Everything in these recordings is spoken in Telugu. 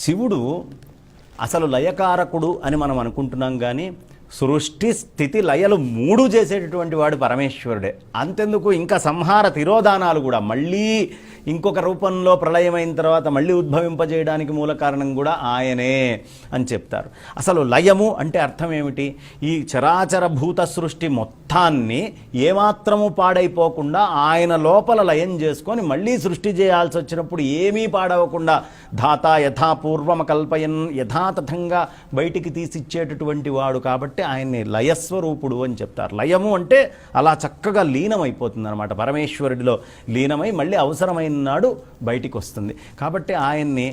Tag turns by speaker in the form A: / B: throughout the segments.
A: శివుడు అసలు లయకారకుడు అని మనం అనుకుంటున్నాం కానీ సృష్టి స్థితి లయలు మూడు చేసేటటువంటి వాడు పరమేశ్వరుడే. అంతెందుకు ఇంకా సంహార తిరోధానాలు కూడా మళ్ళీ ఇంకొక రూపంలో ప్రళయమైన తర్వాత మళ్ళీ ఉద్భవింపజేయడానికి మూల కారణం కూడా ఆయనే అని చెప్తారు. అసలు లయము అంటే అర్థం ఏమిటి? ఈ చరాచర భూత సృష్టి మొత్తాన్ని ఏమాత్రము పాడైపోకుండా ఆయన లోపల లయం చేసుకొని మళ్ళీ సృష్టి చేయాల్సి వచ్చినప్పుడు ఏమీ పాడవకుండా ధాత యథాపూర్వమ కల్పయన్ యథాతథంగా బయటికి తీసిచ్చేటటువంటి వాడు కాబట్టి ఆయన్ని లయస్వరూపుడు అని చెప్తారు. లయము అంటే అలా చక్కగా లీనమైపోతుంది అనమాట. పరమేశ్వరుడిలో లీనమై మళ్ళీ అవసరమైన నాడు బయటికి వస్తుంది. కాబట్టి ఆయన్ని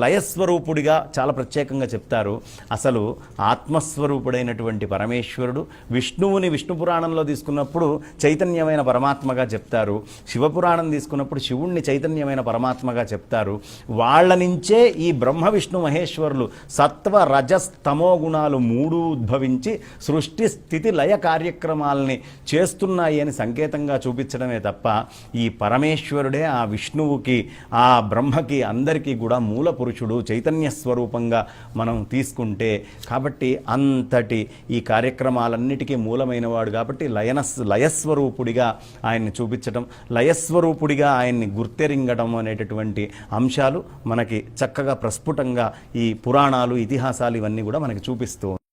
A: లయస్వరూపుడిగా చాలా ప్రత్యేకంగా చెప్తారు. అసలు ఆత్మస్వరూపుడైనటువంటి పరమేశ్వరుడు విష్ణువుని విష్ణు పురాణంలో తీసుకున్నప్పుడు చైతన్యమైన పరమాత్మగా చెప్తారు. శివపురాణం తీసుకున్నప్పుడు శివుణ్ణి చైతన్యమైన పరమాత్మగా చెప్తారు. వాళ్ళ నుంచే ఈ బ్రహ్మ విష్ణు మహేశ్వరులు సత్వ రజస్తమో గుణాలు మూడు ఉద్భవించి సృష్టి స్థితి లయ కార్యక్రమాలని చేస్తున్నాయి అని సంకేతంగా చూపించడమే తప్ప ఈ పరమేశ్వరుడే ఆ విష్ణువుకి ఆ బ్రహ్మకి అందరికీ కూడా మూల పురుషుడు చైతన్య స్వరూపంగా మనం తీసుకుంటే, కాబట్టి అంతటి ఈ కార్యక్రమాలన్నిటికీ మూలమైన వాడు కాబట్టి లయస్వరూపుడిగా ఆయన్ని చూపించడం, లయస్వరూపుడిగా ఆయన్ని గుర్తెరింగడం అనేటటువంటి అంశాలు మనకి చక్కగా ప్రస్ఫుటంగా ఈ పురాణాలు ఇతిహాసాలు ఇవన్నీ కూడా మనకి చూపిస్తూ